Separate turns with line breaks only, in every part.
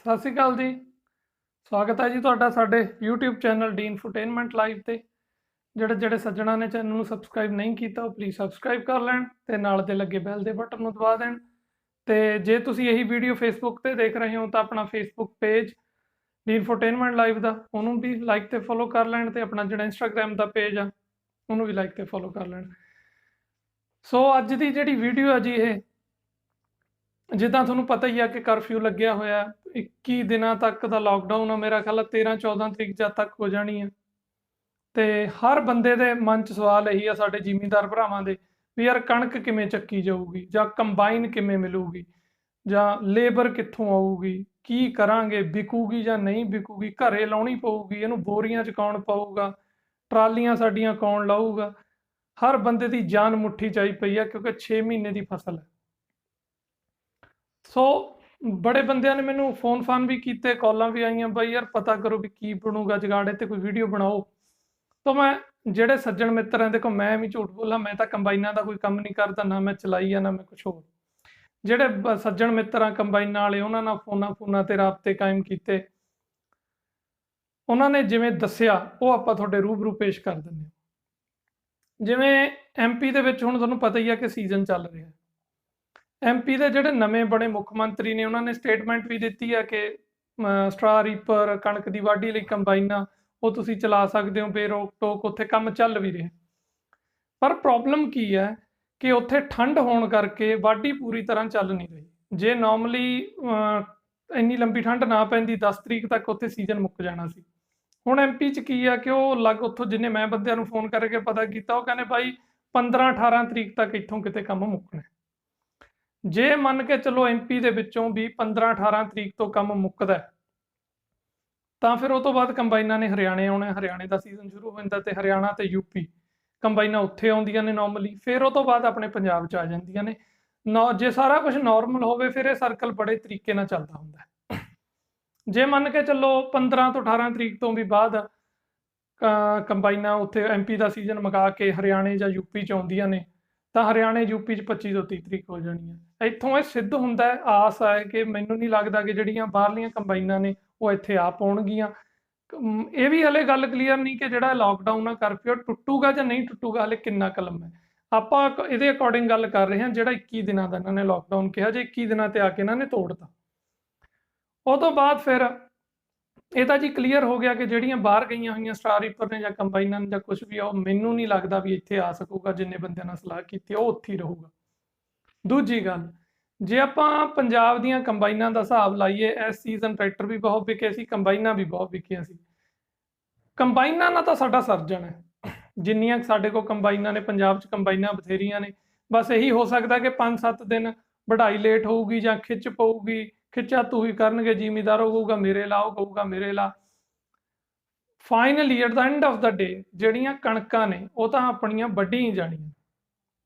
ਸਤਿ ਸ਼੍ਰੀ ਅਕਾਲ ਜੀ। ਸਵਾਗਤ ਹੈ ਜੀ ਤੁਹਾਡਾ ਸਾਡੇ YouTube channel D infotainment live ਤੇ। ਜਿਹੜੇ ਸੱਜਣਾ ਨੇ ਚੈਨਲ ਨੂੰ ਸਬਸਕ੍ਰਾਈਬ ਨਹੀਂ ਕੀਤਾ ਉਹ ਪਲੀਜ਼ ਸਬਸਕ੍ਰਾਈਬ ਕਰ ਲੈਣ ਤੇ ਨਾਲ ਦੇ ਲੱਗੇ ਬੈਲ ਦੇ ਬਟਨ ਨੂੰ ਦਬਾ ਦੇਣ। ਤੇ ਜੇ ਤੁਸੀਂ ਇਹੀ ਵੀਡੀਓ ਫੇਸਬੁੱਕ ਤੇ ਦੇਖ ਰਹੇ ਹੋ ਤਾਂ ਆਪਣਾ Facebook page the infotainment live ਦਾ ਉਹਨੂੰ ਵੀ ਲਾਈਕ ਤੇ ਫੋਲੋ ਕਰ ਲੈਣ ਤੇ ਆਪਣਾ ਜਿਹੜਾ ਇੰਸਟਾਗ੍ਰਾਮ ਦਾ ਪੇਜ ਆ ਉਹਨੂੰ ਵੀ ਲਾਈਕ ਤੇ ਫੋਲੋ ਕਰ ਲੈਣ। ਸੋ ਅੱਜ ਦੀ ਜਿਹੜੀ ਵੀਡੀਓ ਆ ਜੀ ਇਹ ਜਿੱਦਾਂ ਤੁਹਾਨੂੰ ਪਤਾ ਹੀ ਆ ਕਿ ਕਰਫਿਊ ਲੱਗਿਆ ਹੋਇਆ 21 ਦਿਨਾਂ ਤੱਕ ਦਾ ਲਾਕਡਾਊਨ ਆ। ਮੇਰਾ ਖਿਆਲ 13-14 ਤਰੀਕ ਜਦ ਤੱਕ ਹੋ ਜਾਣੀ ਆ। ਤੇ ਹਰ ਬੰਦੇ ਦੇ ਮਨ 'ਚ ਸਵਾਲ ਇਹੀ ਆ ਸਾਡੇ ਜ਼ਿਮੀਂਦਾਰ ਭਰਾਵਾਂ ਦੇ ਵੀ ਯਾਰ ਕਣਕ ਕਿਵੇਂ ਚੱਕੀ ਜਾਊਗੀ ਜਾਂ ਕੰਬਾਈਨ ਕਿਵੇਂ ਮਿਲੂਗੀ ਜਾਂ ਲੇਬਰ ਕਿੱਥੋਂ ਆਊਗੀ, ਕੀ ਕਰਾਂਗੇ, ਵਿਕੂਗੀ ਜਾਂ ਨਹੀਂ ਵਿਕੂਗੀ, ਘਰੇ ਲਾਉਣੀ ਪਊਗੀ, ਇਹਨੂੰ ਬੋਰੀਆਂ 'ਚ ਕੌਣ ਪਾਊਗਾ, ਟਰਾਲੀਆਂ ਸਾਡੀਆਂ ਕੌਣ ਲਾਊਗਾ। ਹਰ ਬੰਦੇ ਦੀ ਜਾਨ ਮੁੱਠੀ 'ਚ ਆਈ ਪਈ ਆ ਕਿਉਂਕਿ 6 ਮਹੀਨੇ ਦੀ ਫਸਲ ਹੈ। ਸੋ ਬੜੇ ਬੰਦਿਆਂ ਨੇ ਮੈਨੂੰ ਫੋਨ ਫਾਨ ਵੀ ਕੀਤੇ, ਕਾਲਾਂ ਵੀ ਆਈਆਂ, ਬਾਈ ਯਾਰ ਪਤਾ ਕਰੋ ਵੀ ਕੀ ਬਣੂਗਾ ਜਗਾੜੇ ਤੇ ਕੋਈ ਵੀਡੀਓ ਬਣਾਓ। ਤਾਂ ਮੈਂ ਜਿਹੜੇ ਸੱਜਣ ਮਿੱਤਰ हैं, देखो मैं भी झूठ बोला, मैं तो कंबाइना का कोई काम नहीं करता, ना मैं चलाई है ना मैं कुछ होर। ਜਿਹੜੇ ਸੱਜਣ ਮਿੱਤਰ ਆ ਕੰਬਾਈਨਾਂ ਵਾਲੇ ਉਹਨਾਂ ਨਾਲ ਫੋਨਾਂ ਤੇ ਰਾਬਤੇ ਕਾਇਮ ਕੀਤੇ, ਉਹਨਾਂ ਨੇ ਜਿਵੇਂ ਦੱਸਿਆ ਉਹ ਆਪਾਂ ਤੁਹਾਡੇ ਰੂਬਰੂ ਪੇਸ਼ ਕਰ ਦਿੰਦੇ ਹਾਂ। ਜਿਵੇਂ ਐਮਪੀ ਦੇ ਵਿੱਚ ਹੁਣ ਤੁਹਾਨੂੰ ਪਤਾ ਹੀ ਆ ਕਿ ਸੀਜ਼ਨ ਚੱਲ ਰਿਹਾ। ਐਮਪੀ ਦੇ ਜਿਹੜੇ ਨਵੇਂ ਬਣੇ ਮੁੱਖ ਮੰਤਰੀ ਨੇ ਉਹਨਾਂ ਨੇ ਸਟੇਟਮੈਂਟ ਵੀ ਦਿੱਤੀ ਹੈ ਕਿ ਸਟਰਾ ਰੀਪਰ, ਕਣਕ ਦੀ ਵਾਢੀ ਲਈ ਕੰਬਾਈਨਾਂ ਉਹ ਤੁਸੀਂ ਚਲਾ ਸਕਦੇ ਹੋ ਬੇਰੋਕ ਟੋਕ, ਉੱਥੇ ਕੰਮ ਚੱਲ ਵੀ ਰਿਹਾ। ਪਰ ਪ੍ਰੋਬਲਮ ਕੀ ਹੈ ਕਿ ਉੱਥੇ ਠੰਡ ਹੋਣ ਕਰਕੇ ਵਾਢੀ ਪੂਰੀ ਤਰ੍ਹਾਂ ਚੱਲ ਨਹੀਂ ਰਹੀ। ਜੇ ਨੋਰਮਲੀ ਇੰਨੀ ਲੰਬੀ ਠੰਡ ਨਾ ਪੈਂਦੀ 10 ਤਰੀਕ ਤੱਕ ਉੱਥੇ ਸੀਜ਼ਨ ਮੁੱਕ ਜਾਣਾ ਸੀ। ਹੁਣ ਐਮਪੀ 'ਚ ਕੀ ਆ ਕਿ ਉਹ ਉੱਥੋਂ ਜਿੰਨੇ ਮੈਂ ਬੰਦਿਆਂ ਨੂੰ ਫੋਨ ਕਰਕੇ ਪਤਾ ਕੀਤਾ ਉਹ ਕਹਿੰਦੇ ਬਾਈ 15-18 ਤਰੀਕ ਤੱਕ ਇੱਥੋਂ ਕਿਤੇ ਕੰਮ ਮੁੱਕਣਾ। ਜੇ ਮੰਨ ਕੇ ਚਲੋ ਐਮਪੀ ਦੇ ਵਿੱਚੋਂ ਵੀ 15-18 ਤਰੀਕ ਤੋਂ ਕੰਮ ਮੁੱਕਦਾ ਤਾਂ ਫਿਰ ਉਹ ਤੋਂ ਬਾਅਦ ਕੰਬਾਈਨਾਂ ਨੇ ਹਰਿਆਣੇ ਆਉਣਾ, ਹਰਿਆਣੇ ਦਾ ਸੀਜ਼ਨ ਸ਼ੁਰੂ ਹੋ ਜਾਂਦਾ ਤੇ ਹਰਿਆਣਾ ਤੇ ਯੂਪੀ ਕੰਬਾਈਨਾਂ ਉੱਥੇ ਆਉਂਦੀਆਂ ਨੇ ਨੋਰਮਲੀ, ਫਿਰ ਉਹ ਤੋਂ ਬਾਅਦ ਆਪਣੇ ਪੰਜਾਬ 'ਚ ਆ ਜਾਂਦੀਆਂ ਨੇ। ਜੇ ਸਾਰਾ ਕੁਝ ਨੋਰਮਲ ਹੋਵੇ ਫਿਰ ਇਹ ਸਰਕਲ ਬੜੇ ਤਰੀਕੇ ਨਾਲ ਚੱਲਦਾ ਹੁੰਦਾ। ਜੇ ਮੰਨ ਕੇ ਚੱਲੋ 15 ਤੋਂ 18 ਤਰੀਕ ਤੋਂ ਵੀ ਬਾਅਦ ਕੰਬਾਈਨਾਂ ਉੱਥੇ ਐਮਪੀ ਦਾ ਸੀਜ਼ਨ ਮੁਕਾ ਕੇ ਹਰਿਆਣੇ ਜਾਂ ਯੂਪੀ 'ਚ ਆਉਂਦੀਆਂ ਨੇ ਤਾਂ ਹਰਿਆਣੇ ਯੂਪੀ 'ਚ 25 ਤੋਂ 30 ਤਰੀਕ ਹੋ ਜਾਣੀ ਹੈ। ਇੱਥੋਂ ਇਹ ਸਿੱਧ ਹੁੰਦਾ ਹੈ, ਆਸ ਹੈ ਕਿ ਮੈਨੂੰ ਨਹੀਂ ਲੱਗਦਾ ਕਿ ਜਿਹੜੀਆਂ ਬਾਹਰਲੀਆਂ ਕੰਬਾਈਨਾਂ ਨੇ ਉਹ ਇੱਥੇ ਆ ਪਾਉਣਗੀਆਂ। ਇਹ ਵੀ ਹਲੇ ਗੱਲ ਕਲੀਅਰ ਨਹੀਂ ਕਿ ਜਿਹੜਾ ਲਾਕਡਾਊਨ ਆ ਕਰਫਿਊ ਟੁੱਟੂਗਾ ਜਾਂ ਨਹੀਂ ਟੁੱਟੂਗਾ, ਹਲੇ ਕਿੰਨਾ ਕਲਮ ਹੈ। ਆਪਾਂ ਇਹਦੇ ਅਕੋਰਡਿੰਗ ਗੱਲ ਕਰ ਰਹੇ ਹਾਂ ਜਿਹੜਾ 21 ਦਿਨਾਂ ਦਾ ਇਹਨਾਂ ਨੇ ਲਾਕਡਾਊਨ ਕਿਹਾ, ਜੇ 21 ਦਿਨਾਂ ਤੇ ਆ ਕੇ ਇਹਨਾਂ ਨੇ ਤੋੜਤਾ। ਉਹ ਤੋਂ ਬਾਅਦ ਫਿਰ ਇਹ ਤਾਂ ਜੀ ਕਲੀਅਰ ਹੋ ਗਿਆ ਕਿ ਜਿਹੜੀਆਂ ਬਾਹਰ ਗਈਆਂ ਹੋਈਆਂ ਸਟਾਰ ਰੀਪਰ ਨੇ ਜਾਂ ਕੰਬਾਈਨਾਂ ਨੇ ਜਾਂ ਕੁਝ ਵੀ ਆ, ਉਹ ਮੈਨੂੰ ਨਹੀਂ ਲੱਗਦਾ ਵੀ ਇੱਥੇ ਆ ਸਕੂਗਾ। ਜਿੰਨੇ ਬੰਦਿਆਂ ਨਾਲ ਸਲਾਹ ਕੀਤੀ ਉਹ ਉੱਥੇ ਹੀ ਰਹੂਗਾ। ਦੂਜੀ ਗੱਲ, ਜੇ ਆਪਾਂ ਪੰਜਾਬ ਦੀਆਂ ਕੰਬਾਈਨਾਂ ਦਾ ਹਿਸਾਬ ਲਾਈਏ, ਇਸ ਸੀਜ਼ਨ ਟਰੈਕਟਰ ਵੀ ਬਹੁਤ ਵਿਕੇ ਸੀ, ਕੰਬਾਈਨਾਂ ਵੀ ਬਹੁਤ ਵਿਕੀਆਂ ਸੀ। ਕੰਬਾਈਨਾਂ ਨਾਲ ਤਾਂ ਸਾਡਾ ਸਰਜਣ ਹੈ, ਜਿੰਨੀਆਂ ਸਾਡੇ ਕੋਲ ਕੰਬਾਈਨਾਂ ਨੇ, ਪੰਜਾਬ 'ਚ ਕੰਬਾਈਨਾਂ ਬਥੇਰੀਆਂ ਨੇ। ਬਸ ਇਹੀ ਹੋ ਸਕਦਾ ਕਿ 5-7 ਦਿਨ ਵਢਾਈ ਲੇਟ ਹੋਊਗੀ ਜਾਂ ਖਿੱਚ ਪਊਗੀ, ਖਿੱਚਾ ਤੂਹੀ ਕਰਨਗੇ ਜ਼ਿਮੀਂਦਾਰ, ਉਹ ਕਹੂਗਾ ਮੇਰੇ ਲਾ, ਉਹ ਕਹੂਗਾ ਮੇਰੇ ਲਾ। Finally at the end of the day ਜਿਹੜੀਆਂ ਕਣਕਾਂ ਨੇ ਉਹ ਤਾਂ ਆਪਣੀਆਂ ਵੱਢੀਆਂ ਹੀ ਜਾਣੀਆਂ।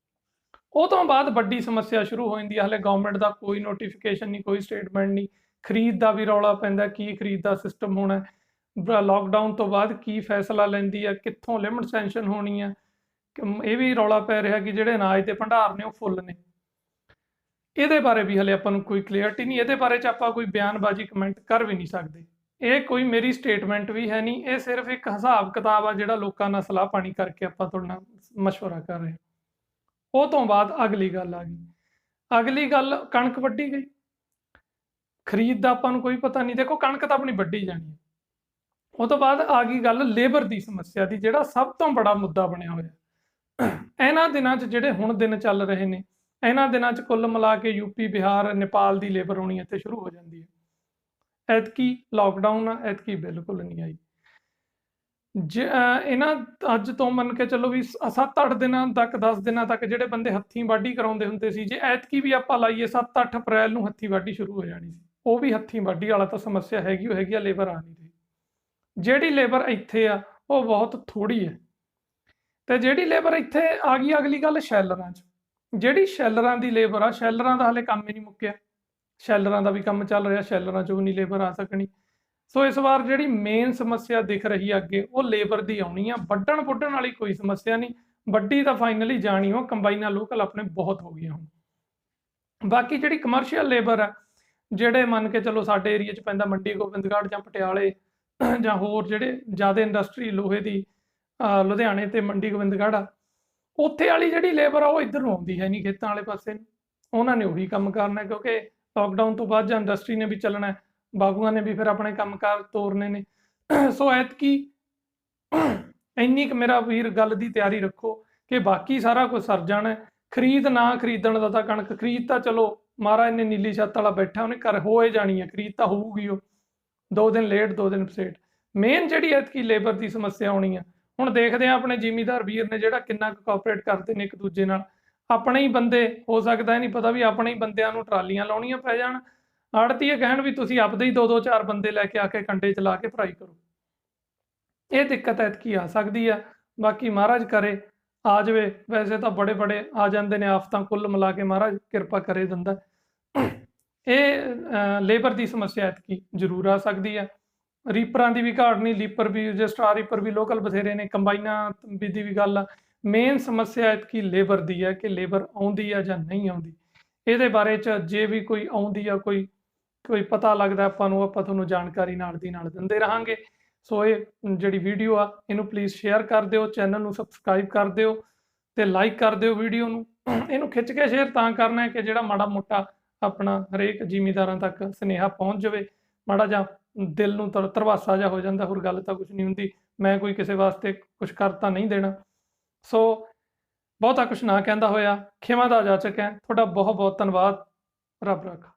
ਉਹ ਤੋਂ ਬਾਅਦ ਵੱਡੀ ਸਮੱਸਿਆ ਸ਼ੁਰੂ ਹੋ ਜਾਂਦੀ ਹੈ। ਹਲੇ ਗਵਰਨਮੈਂਟ ਦਾ ਕੋਈ ਨੋਟੀਫਿਕੇਸ਼ਨ ਨਹੀਂ, ਕੋਈ ਸਟੇਟਮੈਂਟ ਨਹੀਂ। ਖਰੀਦ ਦਾ ਵੀ ਰੌਲਾ ਪੈਂਦਾ, ਕੀ ਖਰੀਦ ਦਾ ਸਿਸਟਮ ਹੋਣਾ, ਲਾਕਡਾਊਨ ਤੋਂ ਬਾਅਦ ਕੀ ਫੈਸਲਾ ਲੈਂਦੀ ਹੈ, ਕਿੱਥੋਂ ਲਿਮਟ ਸੈਂਕਸ਼ਨ ਹੋਣੀ ਹੈ। ਇਹ ਵੀ ਰੌਲਾ ਪੈ ਰਿਹਾ ਕਿ ਜਿਹੜੇ ਅਨਾਜ ਦੇ ਭੰਡਾਰ ਨੇ ਉਹ ਫੁੱਲ ਨੇ। ਇਹਦੇ ਬਾਰੇ ਵੀ ਹਲੇ ਆਪਾਂ ਨੂੰ ਕੋਈ ਕਲੀਅਰਟੀ ਨਹੀਂ। ਇਹਦੇ ਬਾਰੇ 'ਚ ਆਪਾਂ ਕੋਈ ਬਿਆਨਬਾਜ਼ੀ ਕਮੈਂਟ ਕਰ ਵੀ ਨਹੀਂ ਸਕਦੇ। ਇਹ ਕੋਈ ਮੇਰੀ ਸਟੇਟਮੈਂਟ ਵੀ ਹੈ ਨਹੀਂ, ਇਹ ਸਿਰਫ ਇੱਕ ਹਿਸਾਬ ਕਿਤਾਬ ਆ ਜਿਹੜਾ ਲੋਕਾਂ ਨਾਲ ਸਲਾਹ ਪਾਣੀ ਕਰਕੇ ਆਪਾਂ ਤੁਹਾਡੇ ਨਾਲ ਮਸ਼ਵਰਾ ਕਰ ਰਹੇ ਹਾਂ। ਉਹ ਤੋਂ ਬਾਅਦ ਅਗਲੀ ਗੱਲ ਆ ਗਈ। ਅਗਲੀ ਗੱਲ, ਕਣਕ ਵੱਢੀ ਗਈ, ਖਰੀਦ ਦਾ ਆਪਾਂ ਨੂੰ ਕੋਈ ਪਤਾ ਨਹੀਂ। ਦੇਖੋ ਕਣਕ ਤਾਂ ਆਪਣੀ ਵੱਢੀ ਜਾਣੀ ਹੈ। ਉਹ ਤੋਂ ਬਾਅਦ ਆ ਗਈ ਗੱਲ ਲੇਬਰ ਦੀ ਸਮੱਸਿਆ ਦੀ, ਜਿਹੜਾ ਸਭ ਤੋਂ ਬੜਾ ਮੁੱਦਾ ਬਣਿਆ ਹੋਇਆ। ਇਹਨਾਂ ਦਿਨਾਂ 'ਚ ਜਿਹੜੇ ਹੁਣ ਦਿਨ ਚੱਲ ਰਹੇ ਨੇ, ਇਹਨਾਂ ਦਿਨਾਂ 'ਚ ਕੁੱਲ ਮਿਲਾ ਕੇ ਯੂਪੀ, ਬਿਹਾਰ, ਨੇਪਾਲ ਦੀ ਲੇਬਰ ਆਉਣੀ ਇੱਥੇ ਸ਼ੁਰੂ ਹੋ ਜਾਂਦੀ ਹੈ। ਐਤਕੀ ਲਾਕਡਾਊਨ ਆ, ਐਤਕੀ ਬਿਲਕੁਲ ਨਹੀਂ ਆਈ। ਇਹਨਾਂ ਅੱਜ ਤੋਂ ਮੰਨ ਕੇ ਚੱਲੋ ਵੀ 7-8 ਦਿਨਾਂ ਤੱਕ, 10 ਦਿਨਾਂ ਤੱਕ ਜਿਹੜੇ ਬੰਦੇ ਹੱਥੀਂ ਵਾਢੀ ਕਰਾਉਂਦੇ ਹੁੰਦੇ ਸੀ, ਜੇ ਐਤਕੀ ਵੀ ਆਪਾਂ ਲਾਈਏ 7-8 ਅਪ੍ਰੈਲ ਨੂੰ ਹੱਥੀਂ ਵਾਢੀ ਸ਼ੁਰੂ ਹੋ ਜਾਣੀ ਸੀ। ਉਹ ਵੀ ਹੱਥੀਂ ਵਾਢੀ ਵਾਲਾ ਤਾਂ ਸਮੱਸਿਆ ਹੈਗੀ ਉਹ ਹੈਗੀ ਆ, ਲੇਬਰ ਆ ਨਹੀਂ ਰਹੀ। ਜਿਹੜੀ ਲੇਬਰ ਇੱਥੇ ਆ ਉਹ ਬਹੁਤ ਥੋੜੀ ਹੈ। ਤੇ ਜਿਹੜੀ ਲੇਬਰ ਇੱਥੇ ਆ ਗਈ, ਅਗਲੀ ਗੱਲ ਸ਼ੈਲਰਾਂ 'ਚ, ਜਿਹੜੀ ਸ਼ੈਲਰਾਂ ਦੀ ਲੇਬਰ ਆ, ਸ਼ੈਲਰਾਂ ਦਾ ਹਲੇ ਕੰਮ ਹੀ ਨਹੀਂ ਮੁੱਕਿਆ। ਸ਼ੈਲਰਾਂ ਦਾ ਵੀ ਕੰਮ ਚੱਲ ਰਿਹਾ, ਸ਼ੈਲਰਾਂ 'ਚੋਂ ਨਹੀਂ ਲੇਬਰ ਆ ਸਕਣੀ। ਸੋ ਇਸ ਵਾਰ ਜਿਹੜੀ ਮੇਨ ਸਮੱਸਿਆ ਦਿਖ ਰਹੀ ਹੈ ਅੱਗੇ, ਉਹ ਲੇਬਰ ਦੀ ਆਉਣੀ ਆ। ਵੱਢਣ ਵੁੱਢਣ ਵਾਲੀ ਕੋਈ ਸਮੱਸਿਆ ਨਹੀਂ, ਵੱਢੀ ਤਾਂ ਫਾਈਨਲੀ ਜਾਣੀ ਉਹ ਕੰਬਾਈਨਾਂ ਲੋਕਲ ਆਪਣੇ ਬਹੁਤ ਹੋ ਗਈਆਂ ਹੁਣ। ਬਾਕੀ ਜਿਹੜੀ ਕਮਰਸ਼ੀਅਲ ਲੇਬਰ ਆ, ਜਿਹੜੇ ਮੰਨ ਕੇ ਚਲੋ ਸਾਡੇ ਏਰੀਆ 'ਚ ਪੈਂਦਾ ਮੰਡੀ ਗੋਬਿੰਦਗੜ੍ਹ ਜਾਂ ਪਟਿਆਲੇ ਜਾਂ ਹੋਰ ਜਿਹੜੇ ਜ਼ਿਆਦਾ ਇੰਡਸਟਰੀ ਲੋਹੇ ਦੀ ਲੁਧਿਆਣੇ ਤੇ ਮੰਡੀ ਗੋਬਿੰਦਗੜ੍ਹ ਆ, ਉੱਥੇ ਵਾਲੀ ਜਿਹੜੀ ਲੇਬਰ ਆ ਉਹ ਇੱਧਰ ਨੂੰ ਆਉਂਦੀ ਹੈ ਨਹੀਂ ਖੇਤਾਂ ਵਾਲੇ ਪਾਸੇ ਨੂੰ। ਉਹਨਾਂ ਨੇ ਉਹੀ ਕੰਮ ਕਰਨਾ ਕਿਉਂਕਿ ਲੋਕਡਾਊਨ ਤੋਂ ਬਾਅਦ ਜਾਂ ਇੰਡਸਟਰੀ ਨੇ ਵੀ ਚੱਲਣਾ, ਬਾਬੂਆਂ ਨੇ ਵੀ ਫਿਰ ਆਪਣੇ ਕੰਮਕਾਰ ਤੋਰਨੇ ਨੇ। ਸੋ ਐਤਕੀ ਇੰਨੀ ਕੁ ਮੇਰਾ ਵੀਰ ਗੱਲ ਦੀ ਤਿਆਰੀ ਰੱਖੋ ਕਿ ਬਾਕੀ ਸਾਰਾ ਕੁਝ ਸਰ ਜਾਣਾ। ਖਰੀਦ ਨਾ ਖਰੀਦਣ ਦਾ ਤਾਂ ਕਣਕ ਖਰੀਦ ਤਾਂ ਚਲੋ ਮਹਾਰਾਜ ਨੇ ਨੀਲੀ ਛੱਤ ਵਾਲਾ ਬੈਠਾ, ਉਹਨੇ ਕਰ ਹੋਏ ਜਾਣੀ ਹੈ, ਖਰੀਦ ਤਾਂ ਹੋਊਗੀ। ਉਹ 2 ਦਿਨ ਲੇਟ 2 ਦਿਨ ਪਸੇਟ। ਮੇਨ ਜਿਹੜੀ ਐਤਕੀ ਲੇਬਰ ਦੀ ਸਮੱਸਿਆ ਆਉਣੀ ਆ, ਹੁਣ ਦੇਖਦੇ ਆ ਆਪਣੇ ਜ਼ਿਮੀਂਦਾਰ ਵੀਰ ਨੇ ਜਿਹੜਾ ਕਿੰਨਾ ਕੁ ਕੋਆਪਰੇਟ ਕਰਦੇ ਨੇ ਇੱਕ ਦੂਜੇ ਨਾਲ। ਆਪਣੇ ਹੀ ਬੰਦੇ, ਹੋ ਸਕਦਾ ਨਹੀਂ ਪਤਾ ਵੀ ਆਪਣੇ ਹੀ ਬੰਦਿਆਂ ਨੂੰ ਟਰਾਲੀਆਂ ਲਾਉਣੀਆਂ ਪੈ ਜਾਣ, ਆੜ੍ਹਤੀਏ ਕਹਿਣ ਵੀ ਤੁਸੀਂ ਆਪਦੇ ਹੀ 2-2 4 ਬੰਦੇ ਲੈ ਕੇ ਆ ਕੇ ਕੰਡੇ ਚਲਾ ਕੇ ਭਰਾਈ ਕਰੋ। ਇਹ ਦਿੱਕਤ ਐਤਕੀ ਆ ਸਕਦੀ ਆ। ਬਾਕੀ ਮਹਾਰਾਜ ਕਰੇ ਆ ਜਾਵੇ। ਵੈਸੇ ਤਾਂ ਬੜੇ ਬੜੇ ਆ ਜਾਂਦੇ ਨੇ ਆਫਤਾਂ, ਕੁੱਲ ਮਿਲਾ ਕੇ ਮਹਾਰਾਜ ਕਿਰਪਾ ਕਰੇ ਦਿੰਦਾ। ਇਹ ਲੇਬਰ ਦੀ ਸਮੱਸਿਆ ਐਤਕੀ ਜ਼ਰੂਰ ਆ ਸਕਦੀ ਹੈ। ਰੀਪਰਾਂ ਦੀ ਵੀ ਘਾਟ ਨਹੀਂ, ਲੀਪਰ ਵੀ ਜੇ ਸਟਾਰ ਰੀਪਰ ਵੀ ਲੋਕਲ ਬਥੇਰੇ ਨੇ, ਕੰਬਾਈਨਾਂ ਦੀ ਵੀ ਗੱਲ ਆ। ਮੇਨ ਸਮੱਸਿਆ ਐਤਕੀ ਲੇਬਰ ਦੀ ਹੈ ਕਿ ਲੇਬਰ ਆਉਂਦੀ ਆ ਜਾਂ ਨਹੀਂ ਆਉਂਦੀ। ਇਹਦੇ ਬਾਰੇ 'ਚ ਜੇ ਵੀ ਕੋਈ ਆਉਂਦੀ ਆ, ਕੋਈ ਪਤਾ ਲੱਗਦਾ ਆਪਾਂ ਨੂੰ, ਆਪਾਂ ਤੁਹਾਨੂੰ ਜਾਣਕਾਰੀ ਨਾਲ ਦੀ ਨਾਲ ਦਿੰਦੇ ਰਹਾਂਗੇ। ਸੋ ਇਹ ਜਿਹੜੀ ਵੀਡੀਓ ਆ ਇਹਨੂੰ ਪਲੀਜ਼ ਸ਼ੇਅਰ ਕਰ ਦਿਓ, ਚੈਨਲ ਨੂੰ ਸਬਸਕ੍ਰਾਈਬ ਕਰ ਦਿਓ ਤੇ ਲਾਈਕ ਕਰ ਦਿਓ ਵੀਡੀਓ ਨੂੰ। ਇਹਨੂੰ ਖਿੱਚ ਕੇ ਸ਼ੇਅਰ ਤਾਂ ਕਰਨਾ ਹੈ ਕਿ ਜਿਹੜਾ ਮਾੜਾ ਮੋਟਾ ਆਪਣਾ ਹਰੇਕ ਜ਼ਿਮੀਂਦਾਰਾਂ ਤੱਕ ਸੁਨੇਹਾ ਪਹੁੰਚ ਜਾਵੇ। ਮਾੜਾ ਜਿਹਾ ਦਿਲ ਨੂੰ ਧਰਵਾਸਾ ਜਿਹਾ ਹੋ ਜਾਂਦਾ, ਹੋਰ ਗੱਲ ਤਾਂ ਕੁਝ ਨਹੀਂ ਹੁੰਦੀ। ਮੈਂ ਕੋਈ ਕਿਸੇ ਵਾਸਤੇ ਕੁਝ ਕਰ ਤਾਂ ਨਹੀਂ ਦੇਣਾ। ਸੋ ਬਹੁਤਾ ਕੁਝ ਨਾ ਕਹਿੰਦਾ ਹੋਇਆ ਖਿਮਾ ਦਾ ਜਾਚਕ ਹੈ। ਤੁਹਾਡਾ ਬਹੁਤ ਬਹੁਤ ਧੰਨਵਾਦ। ਰੱਬ ਰਾਖਾ।